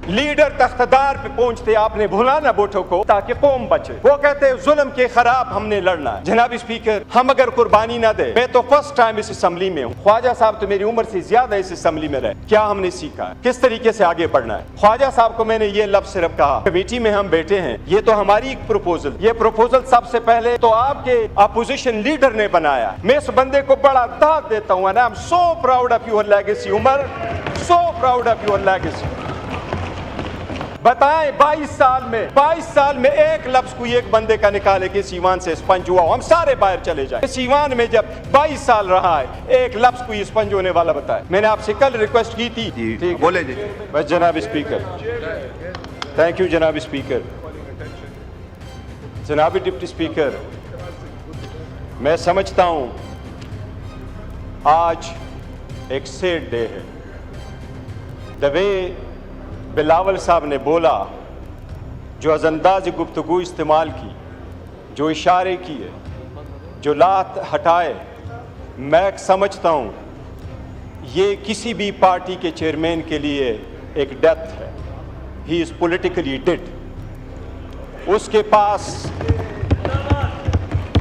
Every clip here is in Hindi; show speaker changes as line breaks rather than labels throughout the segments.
लीडर तख्तदार पे पहुंचते आपने भुलाना भुट्टो को ताकि कौम बचे। वो कहते हैं जुल्म के खिलाफ हमने लड़ना है। जनाब स्पीकर, हम अगर कुर्बानी ना दे, मैं तो फर्स्ट टाइम इस असम्बली में हूँ, ख्वाजा साहब तो मेरी उम्र से ज्यादा इस असम्बली में रहे, क्या हमने सीखा है, किस तरीके से आगे बढ़ना है। ख्वाजा साहब को मैंने ये लफ्ज सिर्फ कहा, कमेटी में हम बैठे हैं, ये तो हमारी एक प्रपोजल, ये प्रपोजल सबसे पहले तो आपके अपोजिशन लीडर ने बनाया। मैं इस बंदे को बड़ा दाद देता हूँ। I am so proud of your legacy Umar, so proud of your legacy. बताएं 22 साल में एक लफ्ज कोई एक बंदे का निकाले कि सीवान से स्पंज हुआ, हम सारे बाहर चले जाएं। सीवान में जब 22 साल रहा है, एक लफ्ज कोई स्पंज होने वाला बताए। मैंने आपसे कल रिक्वेस्ट की थी। ठीक
बोले जी।
बस जनाब स्पीकर, थैंक यू जनाब स्पीकर। जनाब डिप्टी स्पीकर, मैं समझता हूं आज एक सैड डे है। द वे बिलावल साहब ने बोला, जो अज़ंदाज़ गुफ्तगू इस्तेमाल की, जो इशारे किए, जो लात हटाए, मैं समझता हूँ ये किसी भी पार्टी के चेयरमैन के लिए एक डेथ है। He is politically dead. उसके पास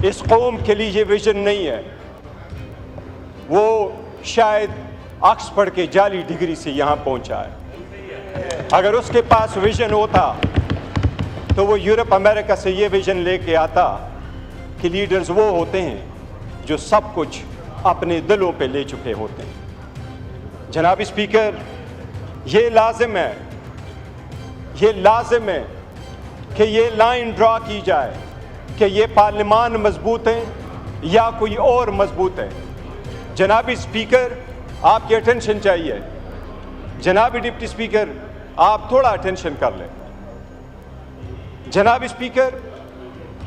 इस कौम के लिए ये विजन नहीं है। वो शायद ऑक्सफोर्ड के जाली डिग्री से यहाँ पहुँचा है। अगर उसके पास विजन होता तो वो यूरोप अमेरिका से ये विजन लेके आता कि लीडर्स वो होते हैं जो सब कुछ अपने दिलों पे ले चुके होते हैं। जनाब स्पीकर, ये लाजिम है कि ये लाइन ड्रा की जाए कि ये पार्लियामान मजबूत है या कोई और मजबूत है। जनाब स्पीकर, आपकी अटेंशन चाहिए। जनाब डिप्टी स्पीकर, आप थोड़ा अटेंशन कर लें। जनाब स्पीकर,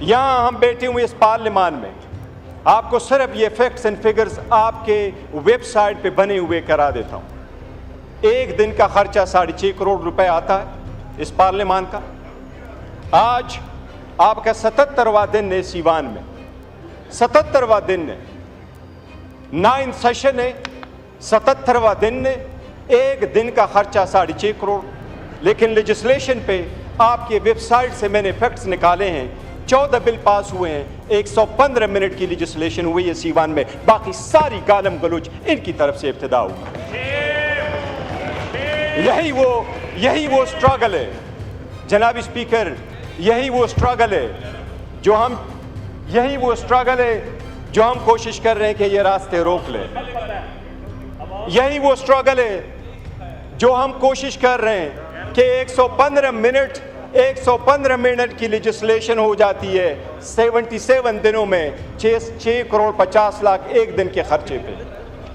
यहां हम बैठे हुए इस पार्लियामान में, आपको सिर्फ ये फैक्ट्स एंड फिगर्स आपके वेबसाइट पे बने हुए करा देता हूं। एक दिन का खर्चा 6.5 करोड़ रुपए आता है इस पार्लियामान का। आज आपका 77वां दिन है सीवान में, 77वां दिन है, 9th सेशन है, 77वां दिन है। एक दिन का खर्चा 6.5 करोड़। लेकिन लेजिस्लेशन पे आपके वेबसाइट से मैंने फैक्ट्स निकाले हैं, 14 बिल पास हुए हैं, 115 मिनट की लेजिस्लेशन हुई है सीवान में, बाकी सारी गालम गलोच इनकी तरफ से इब्तिदा हुई। यही वो स्ट्रगल है जनाब स्पीकर, यही वो स्ट्रगल है जो हम कोशिश कर रहे हैं कि ये रास्ते रोक ले। यही वो स्ट्रगल है जो हम कोशिश कर रहे हैं कि 115 मिनट की लेजिस्लेशन हो जाती है 77 दिनों में 6 करोड़ 50 लाख एक दिन के खर्चे पे।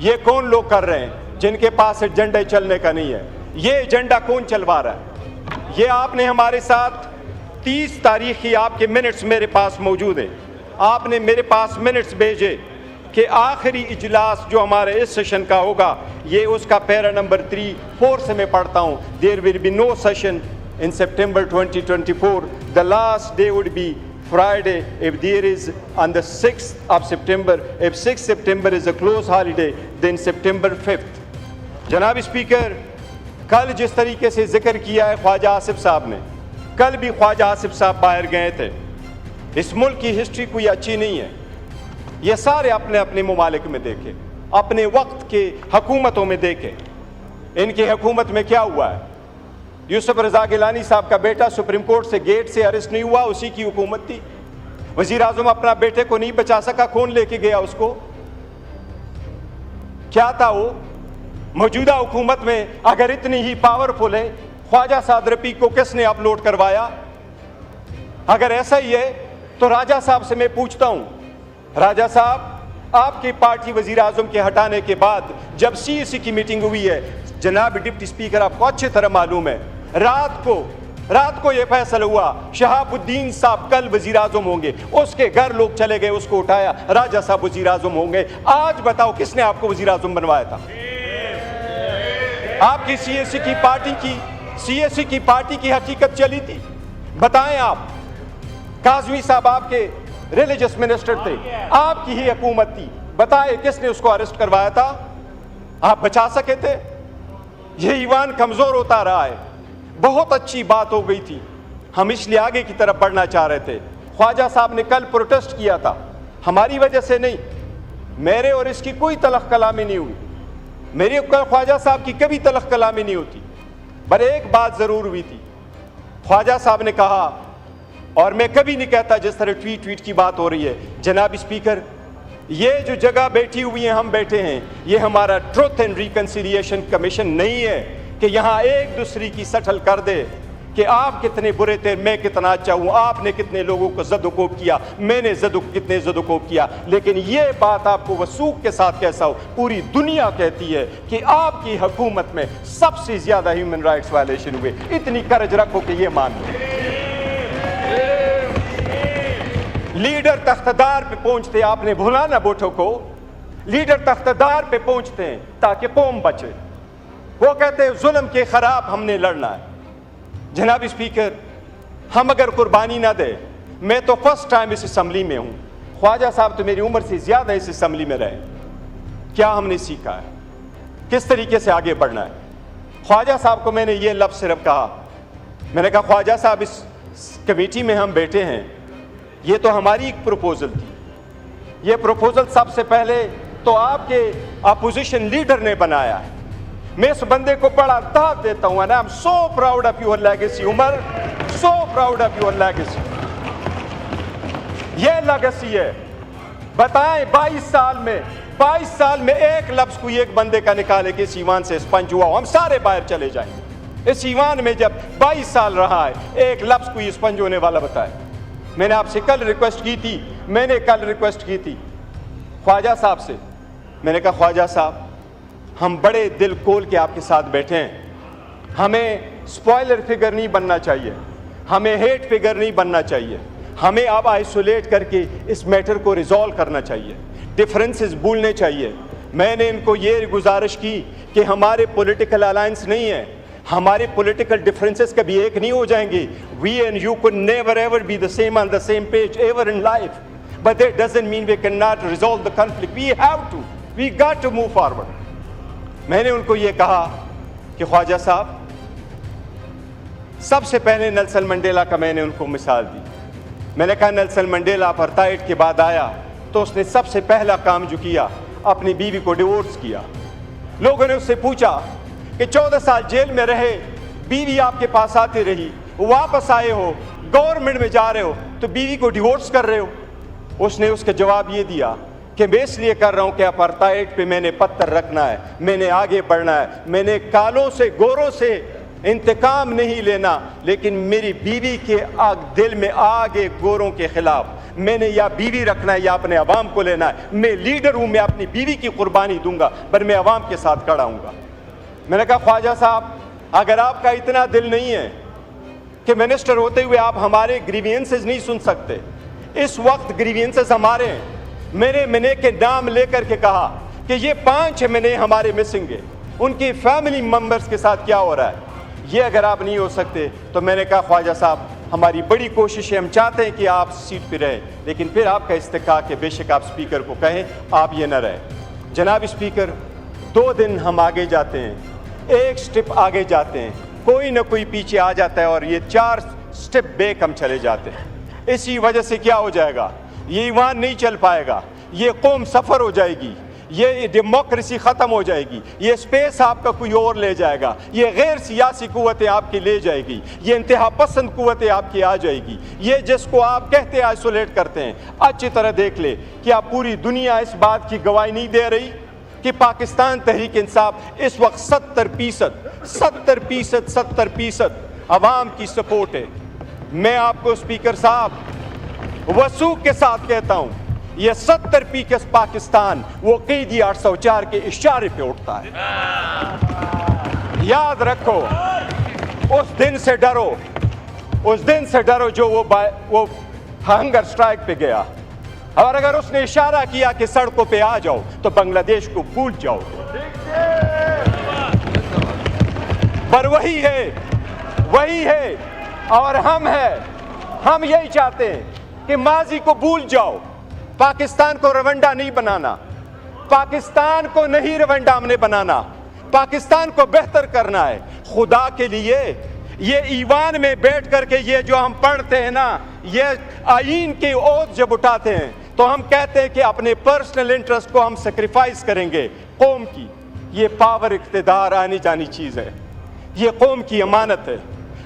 ये कौन लोग कर रहे हैं जिनके पास एजेंडा चलने का नहीं है? ये एजेंडा कौन चलवा रहा है? ये आपने हमारे साथ 30 तारीख की आपके मिनट्स मेरे पास मौजूद हैं। आपने मेरे पास मिनट्स भेजे कि आखिरी इजलास जो हमारे इस सेशन का होगा, ये उसका पैरा नंबर 3-4 से मैं पढ़ता हूँ। There will be no session in September 2024. The last day would be Friday if there is on the 6th of September. If 6th September is a close holiday, then September 5th. जनाब स्पीकर, कल जिस तरीके से जिक्र किया है ख्वाजा आसिफ साहब ने, कल भी ख्वाजा आसिफ साहब बाहर गए थे। इस मुल्क की हिस्ट्री कोई अच्छी नहीं है। ये सारे अपने अपने ममालिक में देखे, अपने वक्त के हुकूमतों में देखे, इनकी हुकूमत में क्या हुआ है। यूसुफ रजा गिलानी साहब का बेटा सुप्रीम कोर्ट से गेट से अरेस्ट नहीं हुआ, उसी की हुकूमत थी। वजीर आजम अपना बेटे को नहीं बचा सका, कौन लेके गया उसको? क्या था वो? मौजूदा हुकूमत में अगर इतनी ही पावरफुल है, ख्वाजा साद रफीक को किसने अपलोड करवाया? अगर ऐसा ही है तो राजा साहब से मैं पूछता हूं, राजा साहब, आपकी पार्टी वजीर आजम के हटाने के बाद जब CAC की मीटिंग हुई है, जनाब डिप्टी स्पीकर आपको अच्छी तरह मालूम है, रात को यह फैसला हुआ शहाबुद्दीन साहब कल वजीर आजम होंगे। उसके घर लोग चले गए, उसको उठाया, राजा साहब वजीर आजम होंगे। आज बताओ किसने आपको वजीर आजम बनवाया था? आपकी CAC की पार्टी की हकीकत चली थी। बताएं आप, काजमी साहब आपके रिलीजियस मिनिस्टर थे, आपकी ही हुकूमत थी, बताएं किसने उसको अरेस्ट करवाया था? आप बचा सके थे? ये ईमान कमजोर होता रहा है। बहुत अच्छी बात हो गई थी, हम इसलिए आगे की तरफ बढ़ना चाह रहे थे। ख्वाजा साहब ने कल प्रोटेस्ट किया था, हमारी वजह से नहीं, मेरे और इसकी कोई तलख कलामी नहीं हुई, मेरी कल ख्वाजा साहब की कभी तलख कलामी नहीं होती, पर एक बात ज़रूर हुई थी। ख्वाजा साहब ने कहा, और मैं कभी नहीं कहता जिस तरह ट्वीट की बात हो रही है, जनाब स्पीकर, ये जो जगह बैठी हुई है, हम बैठे हैं, ये हमारा ट्रुथ एंड रिकन्सिलिएशन कमीशन नहीं है कि यहाँ एक दूसरे की सटल कर दे कि आप कितने बुरे थे, मैं कितना अच्छा हूँ, आपने कितने लोगों को ज़द-ओ-कोब किया, मैंने कितने ज़द-ओ-कोब किया। लेकिन ये बात आपको वसूख के साथ कैसा हो, पूरी दुनिया कहती है कि आपकी हुकूमत में सबसे ज़्यादा ह्यूमन राइट्स वायलेशन हुए। इतनी करज रखो कि ये मान लो। लीडर तख्तदार पे पहुंचते, आपने भुला ना बोठो को, लीडर तख्तदार पे पहुंचते हैं ताकि कौम बचे। वो कहते हैं जुल्म के खिलाफ हमने लड़ना है। जनाब स्पीकर, हम अगर कुर्बानी ना दे, मैं तो फर्स्ट टाइम इस असम्बली में हूँ, ख्वाजा साहब तो मेरी उम्र से ज़्यादा इस असम्बली में रहे, क्या हमने सीखा है, किस तरीके से आगे बढ़ना है। ख्वाजा साहब को मैंने ये लफ्ज़ सिर्फ कहा, मैंने कहा ख्वाजा साहब इस कमेटी में हम बैठे हैं, ये तो हमारी एक प्रपोजल थी, ये प्रपोजल सबसे पहले तो आपके अपोजिशन लीडर ने बनाया है। मैं इस बंदे को बड़ा दाद देता हूँ, I am so proud of your legacy Umar, so proud of your legacy. ये लेगेसी है। बताएं 22 साल में एक लफ्ज कोई एक बंदे का निकाले कि इस ईवान से स्पंज हुआ, हम सारे बाहर चले जाएंगे। इस ईवान में जब 22 साल रहा है, एक लफ्ज कोई स्पंज होने वाला बताए। मैंने आपसे कल रिक्वेस्ट की थी ख्वाजा साहब से, मैंने कहा ख्वाजा साहब, हम बड़े दिल खोल के आपके साथ बैठे हैं, हमें स्पॉइलर फिगर नहीं बनना चाहिए, हमें हेट फिगर नहीं बनना चाहिए, हमें अब आइसोलेट करके इस मैटर को रिजॉल्व करना चाहिए, डिफरेंसेस भूलने चाहिए। मैंने इनको ये गुजारिश की कि हमारे पॉलिटिकल अलायंस नहीं है, हमारे पॉलिटिकल डिफरेंसेस कभी एक नहीं हो जाएंगे। We and you could never ever be the same on the same page ever in life, but that doesn't mean we can not resolve the conflict, we got to move forward. मैंने उनको ये कहा कि ख्वाजा साहब, सबसे पहले नेल्सन मंडेला का मैंने उनको मिसाल दी। मैंने कहा नेल्सन मंडेला अपार्थाइड के बाद आया तो उसने सबसे पहला काम जो किया, अपनी बीवी को डिवोर्स किया। लोगों ने उससे पूछा कि 14 साल जेल में रहे, बीवी आपके पास आती रही, वापस आए हो, गवर्नमेंट में जा रहे हो, तो बीवी को डिवोर्स कर रहे हो। उसने उसका जवाब ये दिया कि मैं इसलिए कर रहा हूं कि अपार्थाइड पे मैंने पत्थर रखना है, मैंने आगे बढ़ना है, मैंने कालों से गोरों से इंतकाम नहीं लेना, लेकिन मेरी बीवी के दिल में आगे गोरों के खिलाफ मैंने या बीवी रखना है या अपने अवाम को लेना है। मैं लीडर हूं, मैं अपनी बीवी की कुर्बानी दूंगा, पर मैं अवाम के साथ खड़ा हूंगा। मैंने कहा ख्वाजा साहब, अगर आपका इतना दिल नहीं है कि मिनिस्टर होते हुए आप हमारे ग्रीवियंसेस नहीं सुन सकते, इस वक्त ग्रीवियंसेस हमारे हैं। मेरे मने के नाम लेकर के कहा कि ये 5 महीने हमारे मिसिंग है, उनकी फैमिली मेंबर्स के साथ क्या हो रहा है, ये अगर आप नहीं हो सकते तो मैंने कहा ख्वाजा साहब, हमारी बड़ी कोशिश है, हम चाहते हैं कि आप सीट पे रहें, लेकिन फिर आपका इस्तेकाक है, बेशक आप स्पीकर को कहें, आप ये न रहें। जनाब स्पीकर, 2 दिन हम आगे जाते हैं, एक स्टेप आगे जाते हैं, कोई ना कोई पीछे आ जाता है और ये 4 स्टेप बैक हम चले जाते हैं। इसी वजह से क्या हो जाएगा, ये ईवान नहीं चल पाएगा, ये कौम सफ़र हो जाएगी, ये डेमोक्रेसी ख़त्म हो जाएगी, ये स्पेस आपका कोई और ले जाएगा, ये गैर सियासी कुव्वतें आपकी ले जाएगी, ये इंतहा पसंद कुव्वतें आपकी आ जाएगी। ये जिसको आप कहते हैं आइसोलेट करते हैं, अच्छी तरह देख ले कि आप पूरी दुनिया इस बात की गवाही नहीं दे रही कि पाकिस्तान तहरीक इंसाफ इस वक्त 70% अवाम की सपोर्ट है। मैं आपको स्पीकर साहब वसूख के साथ कहता हूँ, ये 70% पाकिस्तान वो क़ैदी 804 के इशारे पे उठता है। याद रखो, उस दिन से डरो जो वो हंगर स्ट्राइक पे गया, और अगर उसने इशारा किया कि सड़कों पे आ जाओ तो बांग्लादेश को भूल जाओ। पर वही है और हम यही चाहते हैं कि माजी को भूल जाओ, पाकिस्तान को रवंडा नहीं बनाना, पाकिस्तान को नहीं रवंडा हमने बनाना, पाकिस्तान को बेहतर करना है। खुदा के लिए ये ईवान में बैठ करके ये जो हम पढ़ते हैं ना, ये आईन की ओथ जब उठाते हैं तो हम कहते हैं कि अपने पर्सनल इंटरेस्ट को हम सेक्रीफाइस करेंगे कौम की। ये पावर इख्तिदार आनी जानी चीज़ है, ये कौम की अमानत है।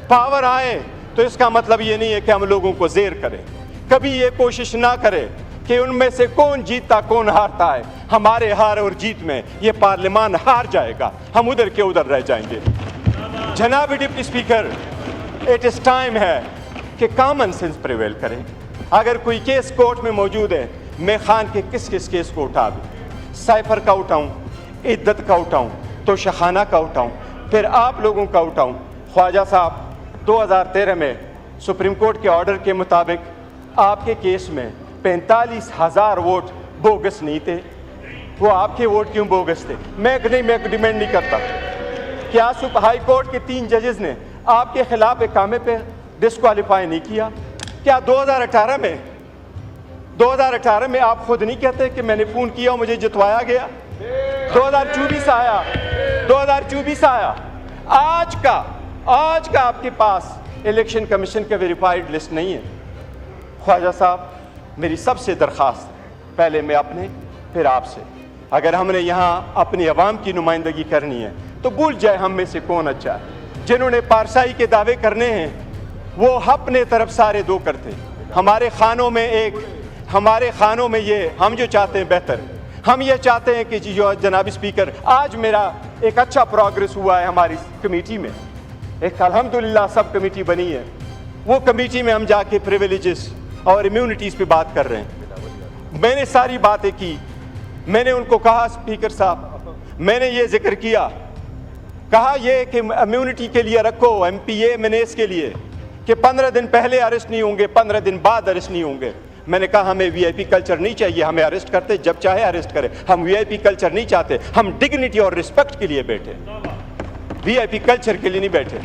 पावर आए तो इसका मतलब ये नहीं है कि हम लोगों को जेर करें। कभी ये कोशिश ना करें कि उनमें से कौन जीतता कौन हारता है। हमारे हार और जीत में ये पार्लियामान हार जाएगा, हम उधर के उधर रह जाएंगे। जनाब deputy speaker, it is time है कि कॉमन सेंस प्रिवेल करें। अगर कोई केस कोर्ट में मौजूद है, मैं खान के किस किस केस को उठा दूँ? साइफर का उठाऊँ, इद्दत का उठाऊँ, तो शखाना का उठाऊँ, फिर आप लोगों का उठाऊँ। ख्वाजा साहब 2013 में सुप्रीम कोर्ट के ऑर्डर के मुताबिक आपके केस में 45,000 वोट बोगस नहीं थे। वो आपके वोट क्यों बोगस थे? मैं डिमांड नहीं करता। क्या हाई कोर्ट के 3 जजेस ने आपके खिलाफ इकामे पे डिस्क्वालीफाई नहीं किया? क्या 2018 में आप खुद नहीं कहते कि मैंने फ़ोन किया और मुझे जितवाया गया? 2024 आया। आज का आपके पास इलेक्शन कमीशन का वेरीफाइड लिस्ट नहीं है। ख्वाजा साहब, मेरी सबसे दरख्वास्त, पहले मैं अपने फिर आपसे, अगर हमने यहाँ अपनी आवाम की नुमाइंदगी करनी है तो भूल जाए हम में से कौन अच्छा है। जिन्होंने पारसाई के दावे करने हैं वो अपने तरफ सारे दो करते। हमारे खानों में ये हम जो चाहते हैं बेहतर, हम ये चाहते हैं कि जो जनाब स्पीकर, आज मेरा एक अच्छा प्रोग्रेस हुआ है हमारी कमेटी में। एक अल्हम्दुलिल्लाह सब कमेटी बनी है। वो कमेटी में हम जाके प्रिविलेजेस और इम्यूनिटीज़ पे बात कर रहे हैं। मैंने सारी बातें की। मैंने उनको कहा, स्पीकर साहब, मैंने ये जिक्र किया, कहा ये कि इम्यूनिटी के लिए रखो, MPA MNAs के लिए, कि 15 दिन पहले अरेस्ट नहीं होंगे, 15 दिन बाद अरेस्ट नहीं होंगे। मैंने कहा हमें VIP कल्चर नहीं चाहिए, हमें अरेस्ट करते जब चाहे अरेस्ट करें। हम VIP कल्चर नहीं चाहते, हम डिग्निटी और रिस्पेक्ट के लिए बैठे, VIP कल्चर के लिए नहीं बैठे।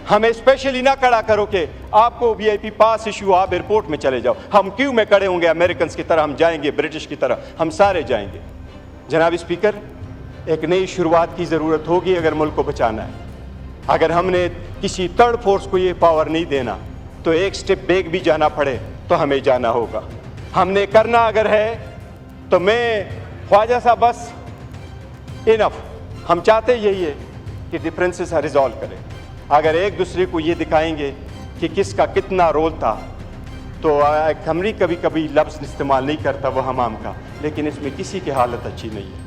हमें स्पेशली ना खड़ा करो कि आपको VIP पास इशू, आप एयरपोर्ट में चले जाओ। हम क्यों में खड़े होंगे? अमेरिकन की तरह हम जाएंगे, ब्रिटिश की तरह हम सारे जाएंगे। जनाब स्पीकर, एक नई शुरुआत की ज़रूरत होगी अगर मुल्क को बचाना है। अगर हमने किसी थर्ड फोर्स को ये पावर नहीं देना तो एक स्टेप बैक भी जाना पड़े तो हमें जाना होगा। हमने करना अगर है तो मैं ख्वाजा साहब, बस इनफ, हम चाहते यही है कि डिफरेंसेस रिजॉल्व करें। अगर एक दूसरे को ये दिखाएंगे कि किसका कितना रोल था तो हमरी कभी कभी लफ्ज़ इस्तेमाल नहीं करता वो हमाम का, लेकिन इसमें किसी की हालत अच्छी नहीं है।